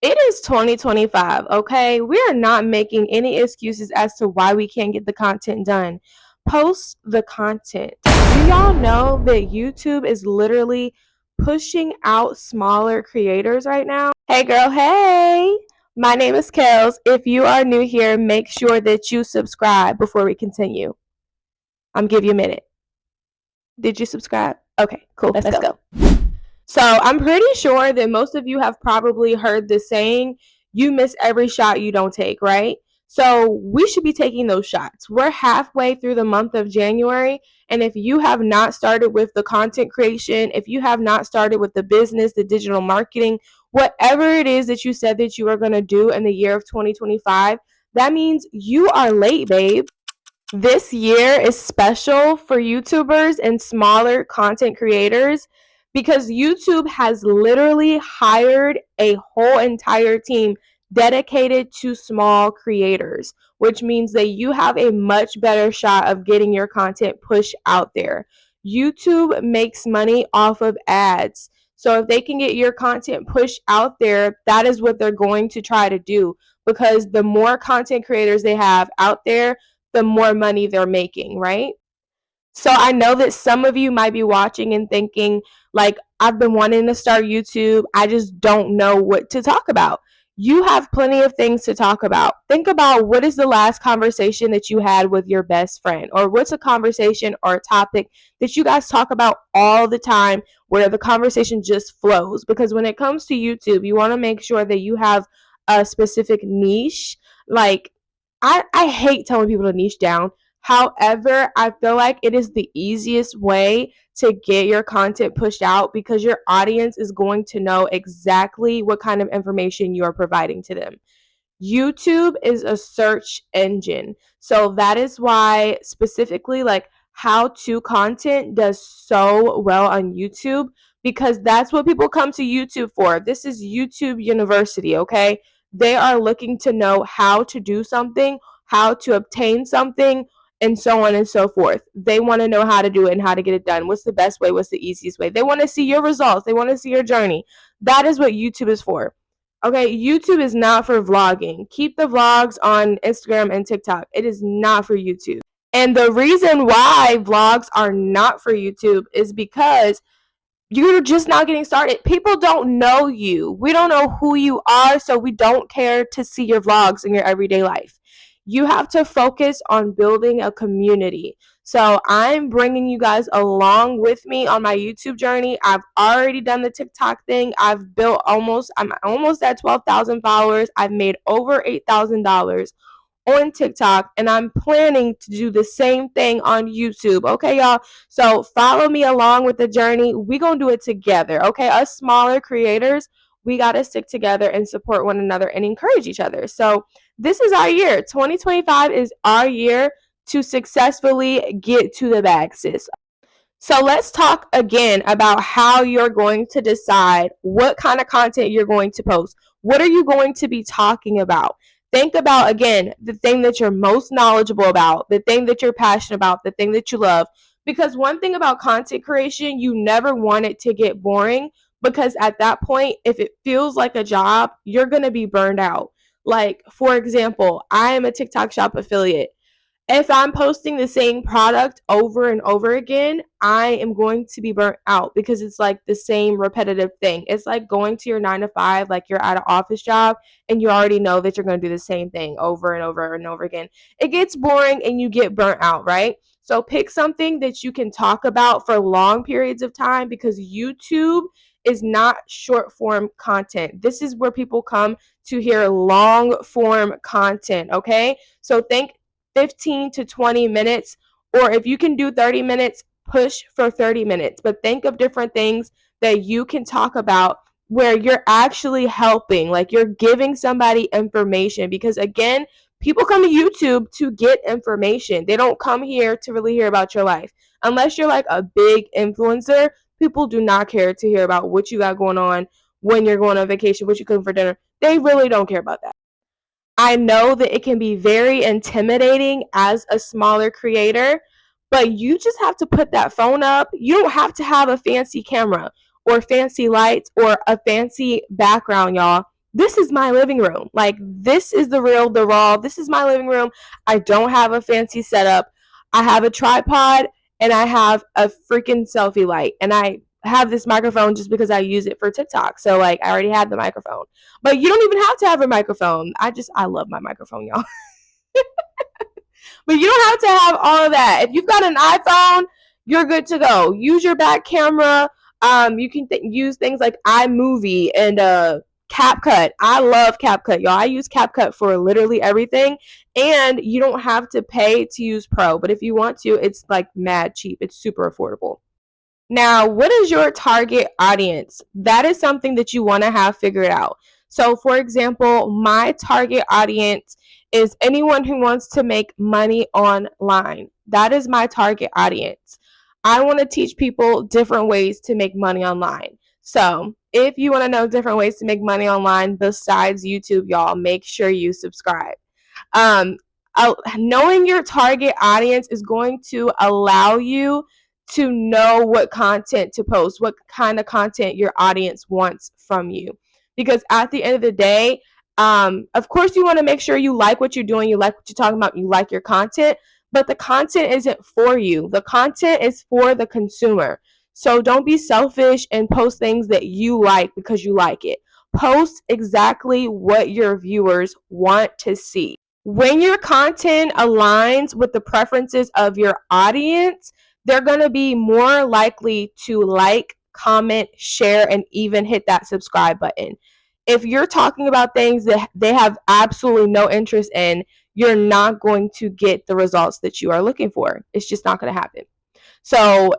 It is 2025, okay? We are not making any excuses as to why we can't get the content done. Post the content. Do y'all know that YouTube is literally pushing out smaller creators right now? Hey, girl, hey! My name is Kels. If you are new here, make sure that you subscribe before we continue. I'm giving you a minute. Did you subscribe? Okay, cool. Let's go. So I'm pretty sure that most of you have probably heard the saying, you miss every shot you don't take, right? So we should be taking those shots. We're halfway through the month of January. And if you have not started with the content creation, if you have not started with the business, the digital marketing, whatever it is that you said that you are going to do in the year of 2025, that means you are late, babe. This year is special for YouTubers and smaller content creators because YouTube has literally hired a whole entire team dedicated to small creators, which means that you have a much better shot of getting your content pushed out there. YouTube makes money off of ads. So if they can get your content pushed out there, that is what they're going to try to do because the more content creators they have out there, the more money they're making, right? So I know that some of you might be watching and thinking, like, I've been wanting to start YouTube. I just don't know what to talk about. You have plenty of things to talk about. Think about what is the last conversation that you had with your best friend, or what's a conversation or a topic that you guys talk about all the time where the conversation just flows. Because when it comes to YouTube, you want to make sure that you have a specific niche. Like, I hate telling people to niche down. However, I feel like it is the easiest way to get your content pushed out because your audience is going to know exactly what kind of information you are providing to them. YouTube is a search engine. So that is why specifically like how to content does so well on YouTube because that's what people come to YouTube for. This is YouTube University, okay? They are looking to know how to do something, how to obtain something, and so on and so forth. They want to know how to do it and how to get it done. What's the best way? What's the easiest way? They want to see your results. They want to see your journey. That is what YouTube is for. Okay, YouTube is not for vlogging. Keep the vlogs on Instagram and TikTok. It is not for YouTube. And the reason why vlogs are not for YouTube is because you're just not getting started. People don't know you. We don't know who you are, so we don't care to see your vlogs in your everyday life. You have to focus on building a community. So I'm bringing you guys along with me on my YouTube journey. I've already done the TikTok thing. I'm almost at 12,000 followers. I've made over $8,000 on TikTok, and I'm planning to do the same thing on YouTube. Okay, y'all? So follow me along with the journey. We gonna do it together. Okay, us smaller creators, we gotta stick together and support one another and encourage each other. So this is our year. 2025 is our year to successfully get to the bag, sis. So let's talk again about how you're going to decide what kind of content you're going to post. What are you going to be talking about? Think about, again, the thing that you're most knowledgeable about, the thing that you're passionate about, the thing that you love. Because one thing about content creation, you never want it to get boring because at that point, if it feels like a job, you're going to be burned out. Like, for example, I am a TikTok shop affiliate. If I'm posting the same product over and over again, I am going to be burnt out because it's like the same repetitive thing. It's like going to your 9 to 5, like you're at an office job and you already know that you're going to do the same thing over and over and over again. It gets boring and you get burnt out, right? So pick something that you can talk about for long periods of time because YouTube is not short form content. This is where people come to hear long form content, okay? So think 15 to 20 minutes, or if you can do 30 minutes, push for 30 minutes. But think of different things that you can talk about where you're actually helping, like you're giving somebody information. Because again, people come to YouTube to get information. They don't come here to really hear about your life. Unless you're like a big influencer, people do not care to hear about what you got going on, when you're going on vacation, what you cooking for dinner. They really don't care about that. I know that it can be very intimidating as a smaller creator, but you just have to put that phone up. You don't have to have a fancy camera or fancy lights or a fancy background, y'all. this is my living room. Like, this is the real, the raw. This is my living room. I don't have a fancy setup. I have a tripod and I have a freaking selfie light. And I have this microphone just because I use it for TikTok. So, like, I already had the microphone. But you don't even have to have a microphone. I love my microphone, y'all. But you don't have to have all of that. If you've got an iPhone, you're good to go. Use your back camera. You can use things like iMovie and CapCut. I love CapCut, y'all. I use CapCut for literally everything, and you don't have to pay to use Pro. But if you want to, it's like mad cheap. It's super affordable. Now, what is your target audience? That is something that you want to have figured out. So, for example, my target audience is anyone who wants to make money online. That is my target audience. I want to teach people different ways to make money online. So, if you want to know different ways to make money online besides YouTube, y'all, make sure you subscribe. Knowing your target audience is going to allow you to know what content to post, what kind of content your audience wants from you. Because at the end of the day, of course, you want to make sure you like what you're doing, you like what you're talking about, you like your content, but the content isn't for you. The content is for the consumer. So don't be selfish and post things that you like because you like it. Post exactly what your viewers want to see. When your content aligns with the preferences of your audience, they're going to be more likely to like, comment, share, and even hit that subscribe button. If you're talking about things that they have absolutely no interest in, you're not going to get the results that you are looking for. It's just not going to happen. So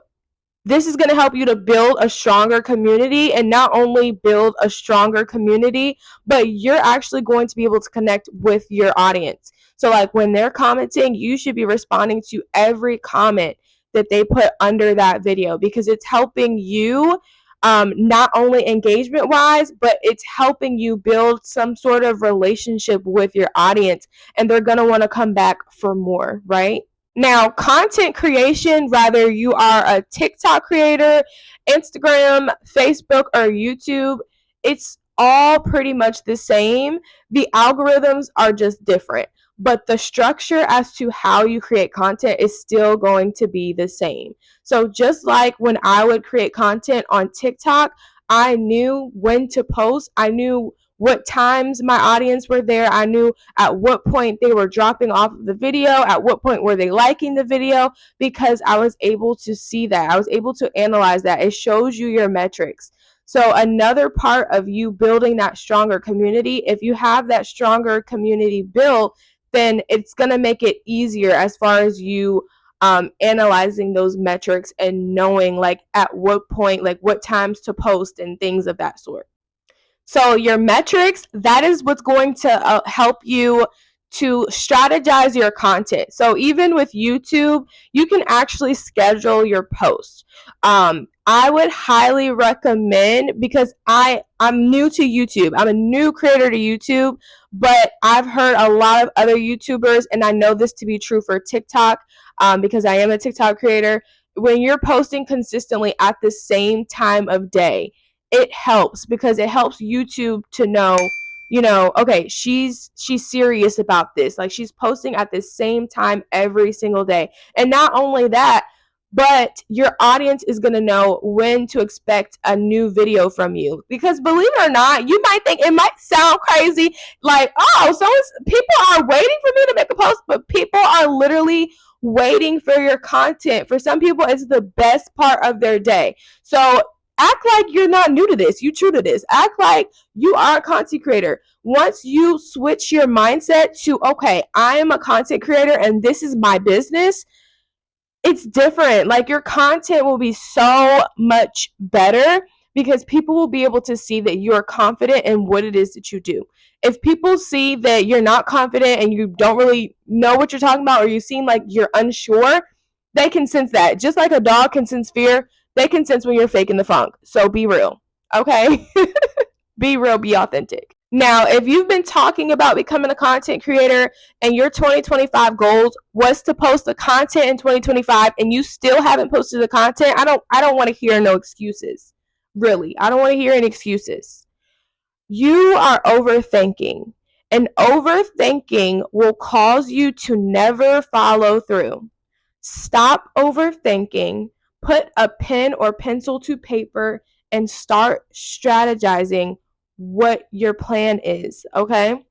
this is going to help you to build a stronger community, and not only build a stronger community, but you're actually going to be able to connect with your audience. So like when they're commenting, you should be responding to every comment that they put under that video, because it's helping you not only engagement wise, but it's helping you build some sort of relationship with your audience, and they're going to want to come back for more, right? Now, content creation, whether you are a TikTok creator, Instagram, Facebook, or YouTube, it's all pretty much the same. The algorithms are just different, but the structure as to how you create content is still going to be the same. So just like when I would create content on TikTok, I knew when to post. I knew what times my audience were there. I knew at what point they were dropping off of the video, at what point were they liking the video, because I was able to see that. I was able to analyze that. It shows you your metrics. So another part of you building that stronger community, if you have that stronger community built, then it's going to make it easier as far as you analyzing those metrics and knowing like at what point, like what times to post and things of that sort. So your metrics, that is what's going to help you to strategize your content. So even with YouTube, you can actually schedule your posts. I would highly recommend, because I'm new to YouTube. I'm a new creator to YouTube, but I've heard a lot of other YouTubers, and I know this to be true for TikTok, because I am a TikTok creator. When you're posting consistently at the same time of day, it helps, because it helps YouTube to know, okay, she's serious about this. Like, she's posting at the same time every single day. And not only that, but your audience is going to know when to expect a new video from you. Because believe it or not, you might think, it might sound crazy, like, oh, so people are waiting for me to make a post, but people are literally waiting for your content. For some people, it's the best part of their day. So act like you're not new to this. You true to this. Act like you are a content creator. Once you switch your mindset to, okay, I am a content creator and this is my business, it's different. Like, your content will be so much better, because people will be able to see that you're confident in what it is that you do. If people see that you're not confident and you don't really know what you're talking about, or you seem like you're unsure, they can sense that. Just like a dog can sense fear, they can sense when you're faking the funk. So be real, okay? Be real, be authentic. Now, if you've been talking about becoming a content creator and your 2025 goals was to post the content in 2025 and you still haven't posted the content, I don't want to hear no excuses. Really, I don't want to hear any excuses. You are overthinking, and overthinking will cause you to never follow through. Stop overthinking, put a pen or pencil to paper, and start strategizing what your plan is, okay?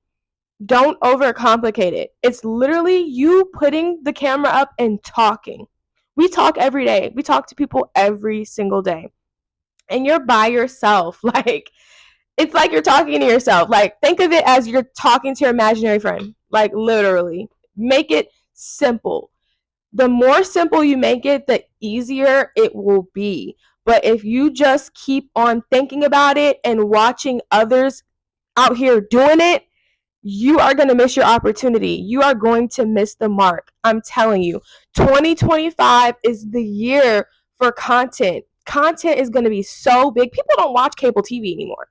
Don't overcomplicate it. It's literally you putting the camera up and talking. We talk every day. We talk to people every single day. And you're by yourself. Like, it's like you're talking to yourself. Like, think of it as you're talking to your imaginary friend. Like, literally. Make it simple. The more simple you make it, the easier it will be. But if you just keep on thinking about it and watching others out here doing it, you are going to miss your opportunity. You are going to miss the mark. I'm telling you, 2025 is the year for content. Content is going to be so big. People don't watch cable TV anymore.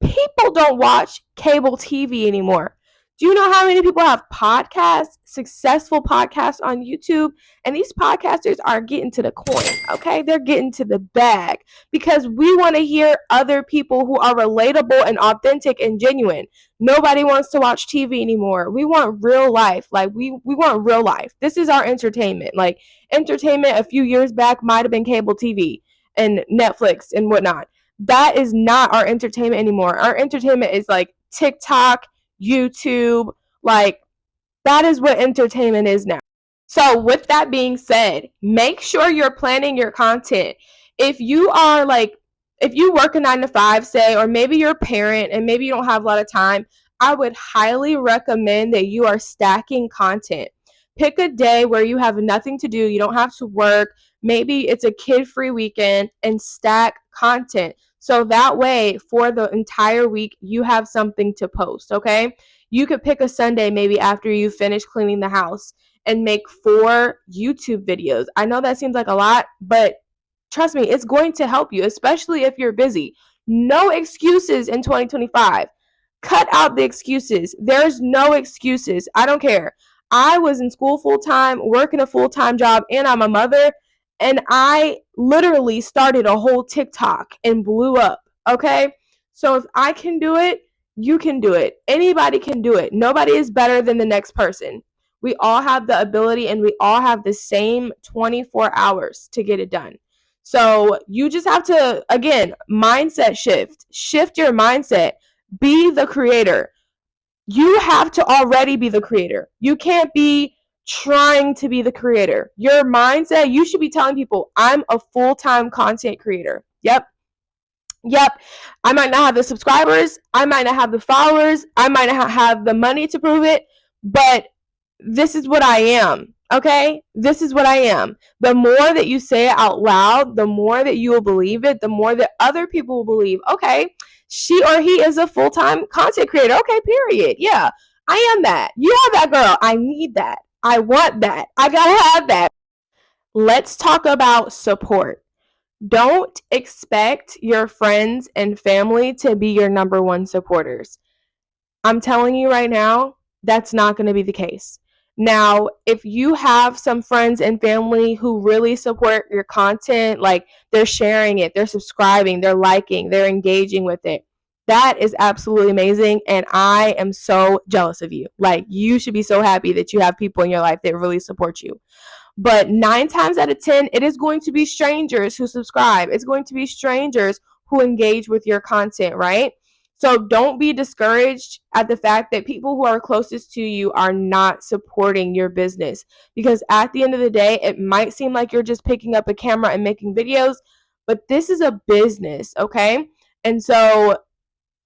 People don't watch cable TV anymore. Do you know how many people have podcasts, successful podcasts on YouTube? And these podcasters are getting to the coin, okay? They're getting to the bag because we want to hear other people who are relatable and authentic and genuine. Nobody wants to watch TV anymore. We want real life. Like, we want real life. This is our entertainment. Like, entertainment a few years back might have been cable TV and Netflix and whatnot. That is not our entertainment anymore. Our entertainment is like TikTok, YouTube, like that is what entertainment is now. So, with that being said, make sure you're planning your content. If you are like, if you work a 9 to 5, say, or maybe you're a parent and maybe you don't have a lot of time, I would highly recommend that you are stacking content. Pick a day where you have nothing to do, you don't have to work. Maybe it's a kid-free weekend and stack content. So that way, for the entire week, you have something to post, okay? You could pick a Sunday maybe after you finish cleaning the house and make 4 YouTube videos. I know that seems like a lot, but trust me, it's going to help you, especially if you're busy. No excuses in 2025. Cut out the excuses. There's no excuses. I don't care. I was in school full time, working a full time job, and I'm a mother. And I literally started a whole TikTok and blew up. Okay. So if I can do it, you can do it. Anybody can do it. Nobody is better than the next person. We all have the ability and we all have the same 24 hours to get it done. So you just have to, again, mindset shift. Shift your mindset. Be the creator. You have to already be the creator. You can't be trying to be the creator. Your mindset, you should be telling people, I'm a full-time content creator. Yep. I might not have the subscribers. I might not have the followers. I might not have the money to prove it, but this is what I am. Okay? This is what I am. The more that you say it out loud, the more that you will believe it, the more that other people will believe, okay, she or he is a full-time content creator. Okay, period. Yeah, I am that. You have that, girl. I need that. I want that. I gotta have that. Let's talk about support. Don't expect your friends and family to be your number one supporters. I'm telling you right now, that's not going to be the case. Now, if you have some friends and family who really support your content, like they're sharing it, they're subscribing, they're liking, they're engaging with it, that is absolutely amazing. And I am so jealous of you. Like, you should be so happy that you have people in your life that really support you. But 9 times out of 10, it is going to be strangers who subscribe. It's going to be strangers who engage with your content, right? So don't be discouraged at the fact that people who are closest to you are not supporting your business. Because at the end of the day, it might seem like you're just picking up a camera and making videos, but this is a business, okay? And so,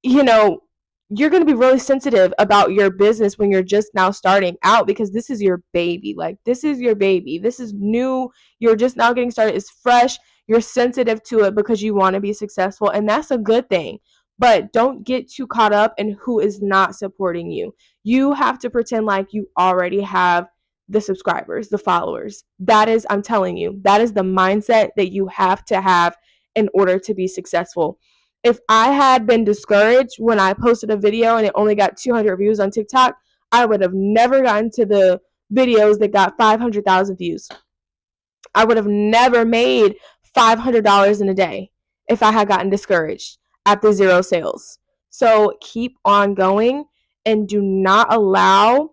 you know, you're going to be really sensitive about your business when you're just now starting out because this is your baby. Like, this is your baby. This is new. You're just now getting started. It's fresh. You're sensitive to it because you want to be successful, and that's a good thing. But don't get too caught up in who is not supporting you. You have to pretend like you already have the subscribers, the followers. That is, I'm telling you, that is the mindset that you have to have in order to be successful. If I had been discouraged when I posted a video and it only got 200 views on TikTok, I would have never gotten to the videos that got 500,000 views. I would have never made $500 in a day if I had gotten discouraged after 0 sales. So keep on going and do not allow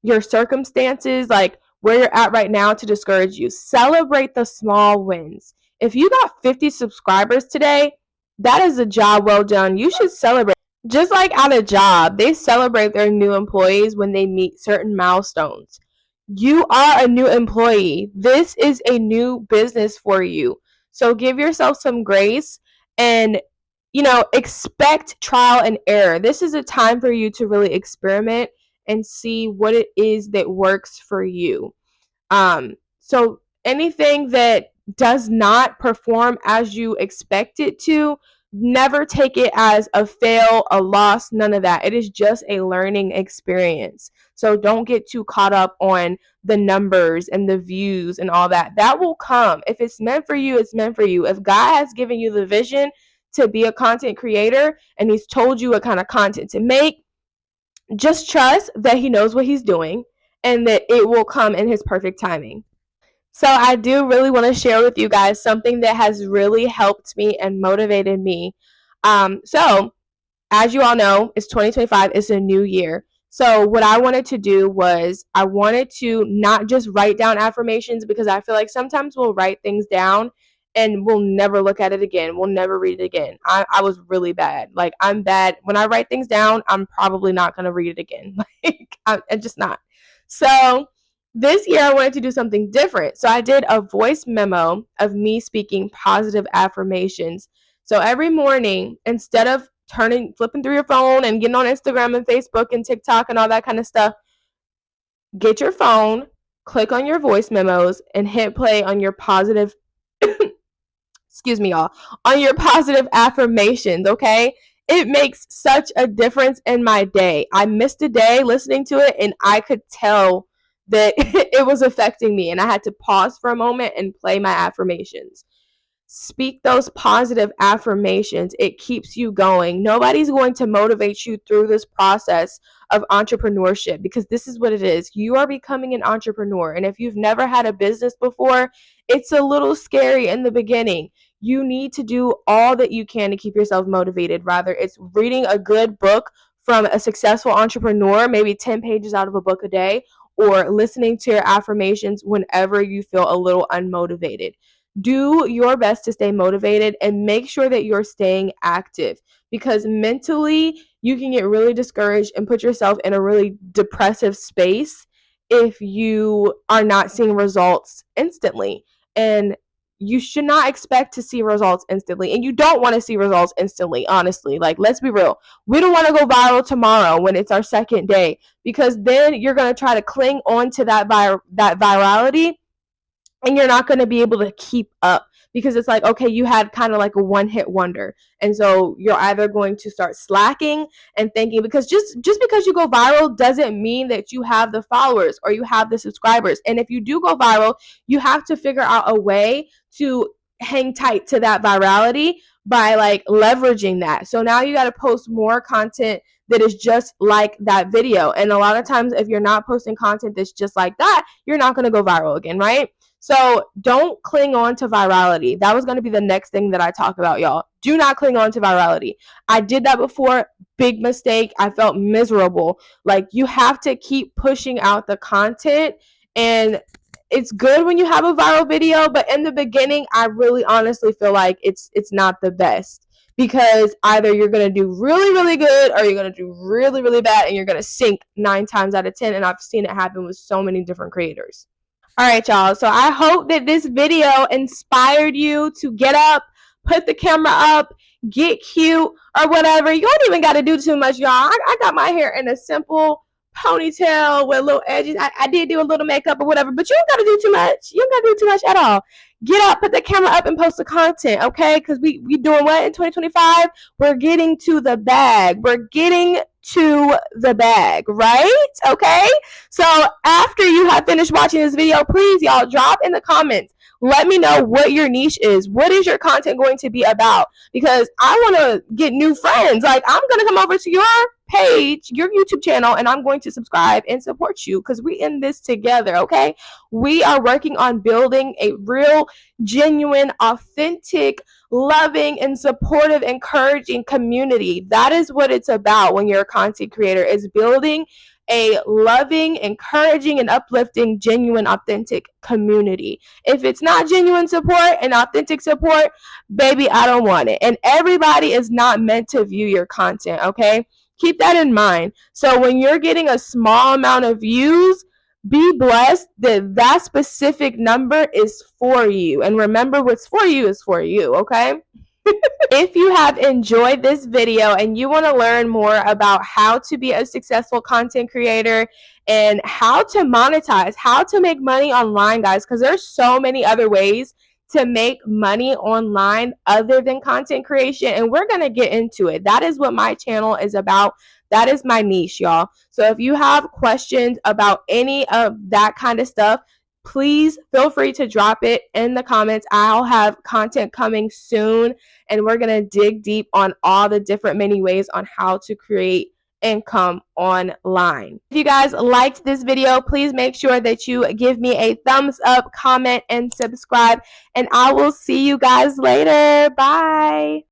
your circumstances, like where you're at right now, to discourage you. Celebrate the small wins. If you got 50 subscribers today, that is a job well done. You should celebrate. Just like at a job, they celebrate their new employees when they meet certain milestones. You are a new employee. This is a new business for you. So give yourself some grace and, expect trial and error. This is a time for you to really experiment and see what it is that works for you. So anything that does not perform as you expect it to, never take it as a fail, a loss, none of that. It is just a learning experience. So don't get too caught up on the numbers and the views and all that. That will come. If it's meant for you, it's meant for you. If God has given you the vision to be a content creator and he's told you what kind of content to make, just trust that he knows what he's doing and that it will come in his perfect timing. So I do really want to share with you guys something that has really helped me and motivated me. So as you all know, it's 2025, it's a new year. So what I wanted to do was I wanted to not just write down affirmations, because I feel like sometimes we'll write things down and we'll never look at it again. We'll never read it again. I was really bad. Like, I'm bad. When I write things down, I'm probably not going to read it again. Like, I'm just not. So this year I wanted to do something different. So I did a voice memo of me speaking positive affirmations. So every morning, instead of flipping through your phone and getting on Instagram and Facebook and TikTok and all that kind of stuff, get your phone, click on your voice memos, and hit play on your positive excuse me, y'all, on your positive affirmations, okay? It makes such a difference in my day. I missed a day listening to it and I could tell that it was affecting me, and I had to pause for a moment and play my affirmations. Speak those positive affirmations. It keeps you going. Nobody's going to motivate you through this process of entrepreneurship, because this is what it is. You are becoming an entrepreneur. And if you've never had a business before, it's a little scary in the beginning. You need to do all that you can to keep yourself motivated. Rather, it's reading a good book from a successful entrepreneur, maybe 10 pages out of a book a day, or listening to your affirmations whenever you feel a little unmotivated. Do your best to stay motivated and make sure that you're staying active, because mentally you can get really discouraged and put yourself in a really depressive space if you are not seeing results instantly. And you should not expect to see results instantly, and you don't want to see results instantly, honestly. Like, let's be real. We don't want to go viral tomorrow when it's our second day, because then you're going to try to cling on to that virality, and you're not going to be able to keep up, because it's like, okay, you had kind of like a one-hit wonder, and so you're either going to start slacking and thinking, because just because you go viral doesn't mean that you have the followers or you have the subscribers. And if you do go viral, you have to figure out a way to hang tight to that virality by like leveraging that. So now you got to post more content that is just like that video, and a lot of times if you're not posting content that's just like that, you're not going to go viral again, right? So don't cling on to virality. That was going to be the next thing that I talk about, y'all. Do not cling on to virality. I did that before. Big mistake. I felt miserable. Like, you have to keep pushing out the content, and it's good when you have a viral video, but in the beginning, I really honestly feel like it's not the best, because either you're going to do really, really good or you're going to do really, really bad, and you're going to sink 9 times out of 10. And I've seen it happen with so many different creators. All right, y'all. So I hope that this video inspired you to get up, put the camera up, get cute, or whatever. You don't even got to do too much, y'all. I got my hair in a simple ponytail with little edges. I did do a little makeup or whatever, but you don't got to do too much. You don't got to do too much at all. Get up, put the camera up, and post the content, okay? Because we doing what in 2025? We're getting to the bag. We're getting to the bag, right? Okay? So after you have finished watching this video, please, y'all, drop in the comments. Let me know what your niche is. What is your content going to be about? Because I want to get new friends. Like, I'm going to come over to your page, your YouTube channel, and I'm going to subscribe and support you because we in this together, okay? We are working on building a real, genuine, authentic, loving, and supportive, encouraging community. That is what it's about when you're a content creator, is building a loving, encouraging, and uplifting, genuine, authentic community. If it's not genuine support and authentic support, baby, I don't want it. And everybody is not meant to view your content, okay? Keep that in mind. So when you're getting a small amount of views, be blessed that that specific number is for you. And remember, what's for you is for you, okay? If you have enjoyed this video and you want to learn more about how to be a successful content creator and how to monetize, how to make money online, guys, because there's so many other ways to make money online other than content creation, and we're going to get into it. That is what my channel is about. That is my niche, y'all. So if you have questions about any of that kind of stuff, please feel free to drop it in the comments. I'll have content coming soon, and we're going to dig deep on all the different many ways on how to create income online. If you guys liked this video, please make sure that you give me a thumbs up, comment, and subscribe, and I will see you guys later. Bye.